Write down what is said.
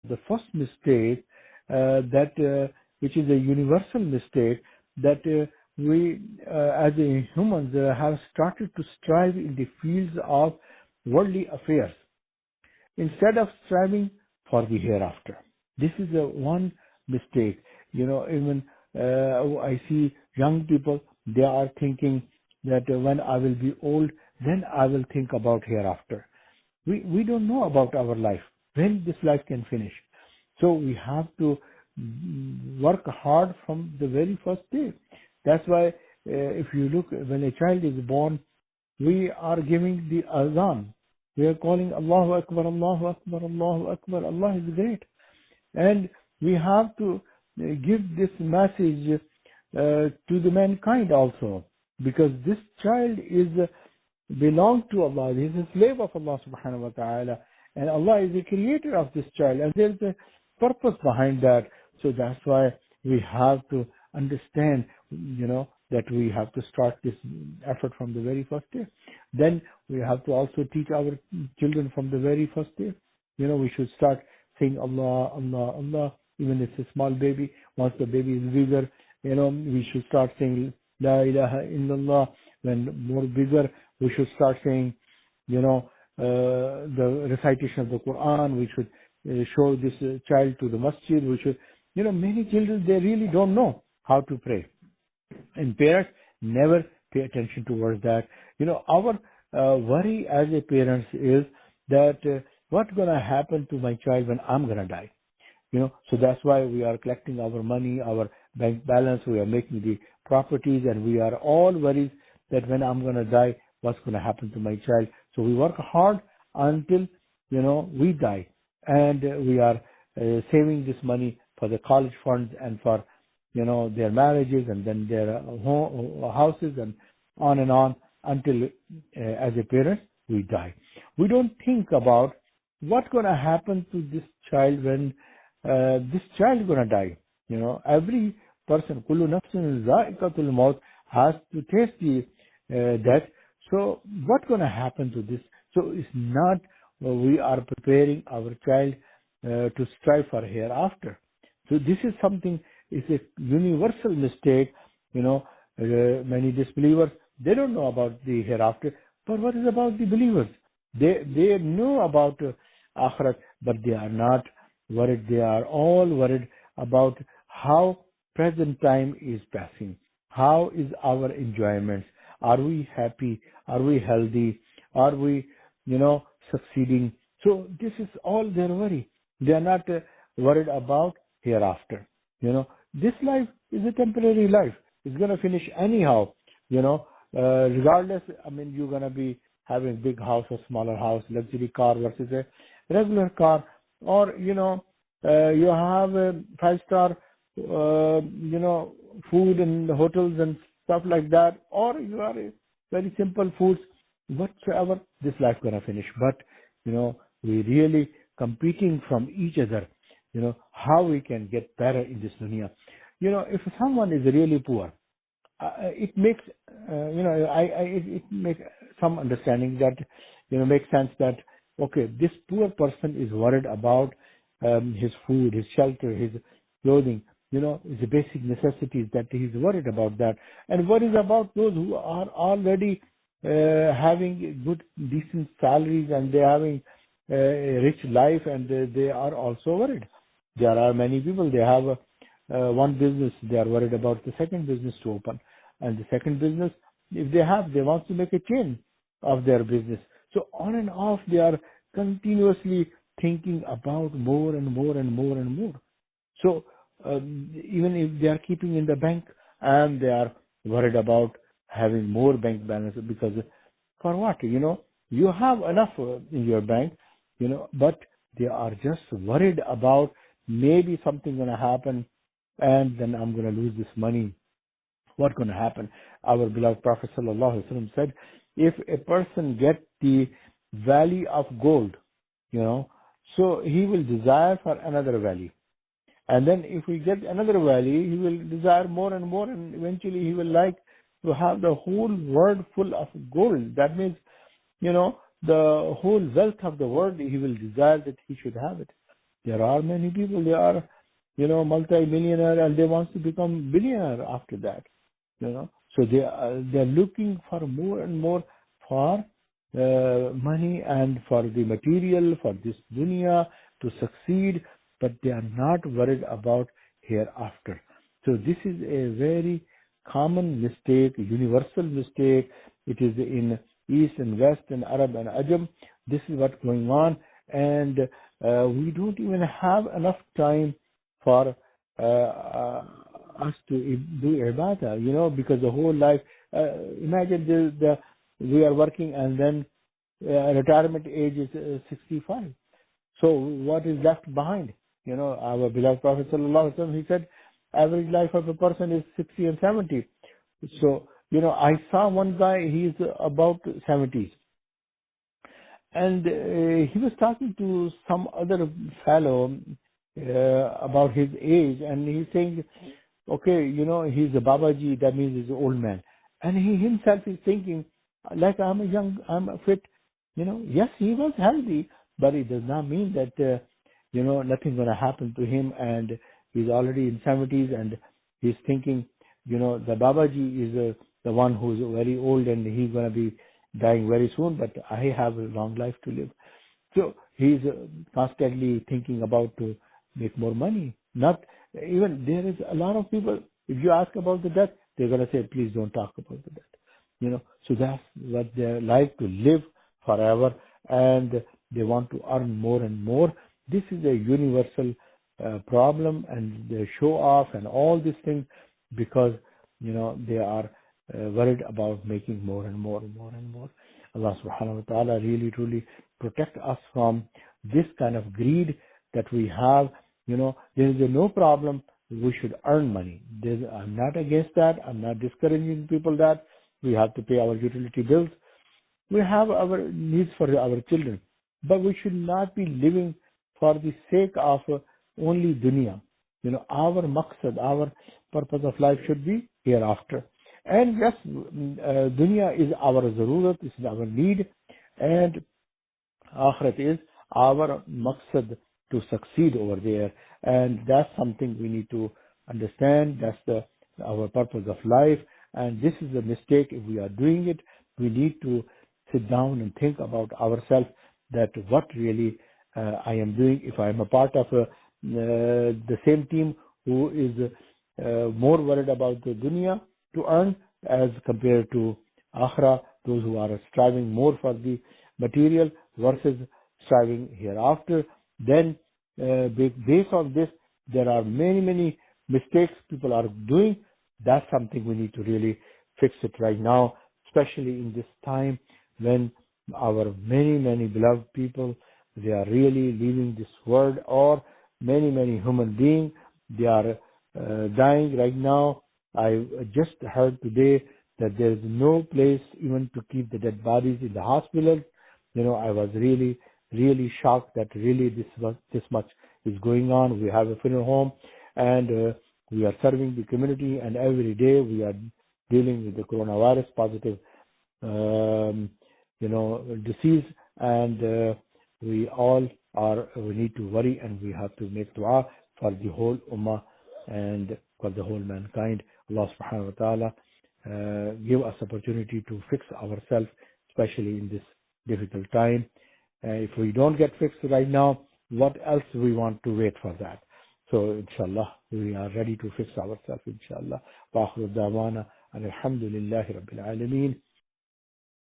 the first mistake which is a universal mistake, that we as a humans have started to strive in the fields of worldly affairs instead of striving for the hereafter. This is a one mistake. Even I see young people, they are thinking that when I will be old, then I will think about hereafter. We don't know about our life, when this life can finish. So we have to work hard from the very first day. That's why if you look, when a child is born, we are giving the azan. We are calling Allahu Akbar, Allahu Akbar, Allahu Akbar. Allah is great. And we have to give this message to the mankind also, because this child belongs to Allah. He is a slave of Allah subhanahu wa ta'ala, and Allah is the creator of this child, and there is a purpose behind that. So that's why we have to understand, that we have to start this effort from the very first day. Then we have to also teach our children from the very first day. We should start saying Allah, Allah, Allah, even if it's a small baby. Once the baby is bigger, we should start saying La ilaha illallah. When more bigger, we should start saying, the recitation of the Quran. We should show this child to the masjid. We should, many children, they really don't know how to pray. And parents never pay attention towards that. Our worry as a parents is that what's going to happen to my child when I'm going to die? So that's why we are collecting our money, our bank balance, we are making the properties, and we are all worried that when I'm going to die, what's going to happen to my child. So we work hard until, we die. And we are saving this money for the college funds and for, their marriages and then their houses and on until as a parent, we die. We don't think about what's going to happen to this child when this child is going to die. Every person, kullu nafsin za'iqatul maut, has to taste the death. So what's going to happen to this? So it's not we are preparing our child to strive for hereafter. So this is something, it's a universal mistake. Many disbelievers, they don't know about the hereafter. But what is about the believers? They know about akhirat, but they are not worried. They are all worried about how present time is passing. How is our enjoyments? Are we happy? Are we healthy? Are we, succeeding? So this is all their worry. They are not worried about hereafter. This life is a temporary life. It's going to finish anyhow. Regardless, you're going to be having big house or smaller house, luxury car versus a regular car, or, you have a 5-star, food in the hotels and stuff like that, or you are a very simple foods, whatsoever, this life gonna finish. But, we really competing from each other, how we can get better in this dunya. If someone is really poor, it makes, it makes some understanding that, makes sense that, okay, this poor person is worried about his food, his shelter, his clothing, the basic necessities, that he's worried about that. And worries about those who are already having good, decent salaries, and they're having a rich life, and they are also worried. There are many people, they have one business, they are worried about the second business to open. And the second business, if they want to make a chain of their business. So on and off, they are continuously thinking about more and more and more and more. So even if they are keeping in the bank, and they are worried about having more bank balance, because for what? You have enough in your bank, but they are just worried about maybe something going to happen, and then I'm going to lose this money. What's going to happen? Our beloved Prophet ﷺ said, if a person gets the valley of gold, so he will desire for another valley. And then if we get another valley, he will desire more and more, and eventually he will like to have the whole world full of gold. That means, the whole wealth of the world, he will desire that he should have it. There are many people, they are, multi-millionaire and they want to become billionaire after that, So they're looking for more and more for money and for the material, for this dunya to succeed, but they are not worried about hereafter. So this is a very common mistake, universal mistake. It is in East and West and Arab and Ajam. This is what's going on, and we don't even have enough time for us to do ibadah, because the whole life. Imagine we are working and then retirement age is 65. So what is left behind? Our beloved Prophet sallallahu alaihi wasallam, he said, average life of a person is 60 and 70. So, I saw one guy, he's about 70s. And he was talking to some other fellow about his age, and he's saying, okay, he's a Babaji, that means he's an old man. And he himself is thinking, like I'm fit. Yes, he was healthy, but it does not mean that, nothing's going to happen to him, and he's already in 70s, and he's thinking, the Babaji is the one who's very old and he's going to be dying very soon, but I have a long life to live. So he's constantly thinking about to make more money. Not even, there is a lot of people, if you ask about the death, they're going to say, please don't talk about the death. So that's what they like, to live forever, and they want to earn more and more. This is a universal problem, and they show off and all these things because, they are worried about making more and more and more and more. Allah subhanahu wa ta'ala really truly protect us from this kind of greed that we have. There is no problem. We should earn money. I'm not against that. I'm not discouraging people that we have to pay our utility bills. We have our needs for our children, but we should not be living for the sake of only dunya. Our maqsad, our purpose of life should be hereafter. And yes, dunya is our zarurat, this is our need, and akhirat is our maqsad to succeed over there. And that's something we need to understand. That's our purpose of life. And this is a mistake. If we are doing it, we need to sit down and think about ourselves, that what really I am doing. If I am a part of the same team who is more worried about the dunya to earn as compared to akhirah, those who are striving more for the material versus striving hereafter, then based on this, there are many mistakes people are doing. That's something we need to really fix it right now, especially in this time when our many beloved people, they are really leaving this world, or many human beings, they are dying right now. I just heard today that there is no place even to keep the dead bodies in the hospital. I was really shocked that really this much is going on. We have a funeral home, and we are serving the community, and every day we are dealing with the coronavirus positive, disease, and we need to worry, and we have to make dua for the whole ummah and for the whole mankind. Allah subhanahu wa ta'ala give us opportunity to fix ourselves, especially in this difficult time. If we don't get fixed right now, what else we want to wait for that? So inshallah, we are ready to fix ourselves, inshallah. Wa akhiru da'wana alhamdulillahi rabbil alameen.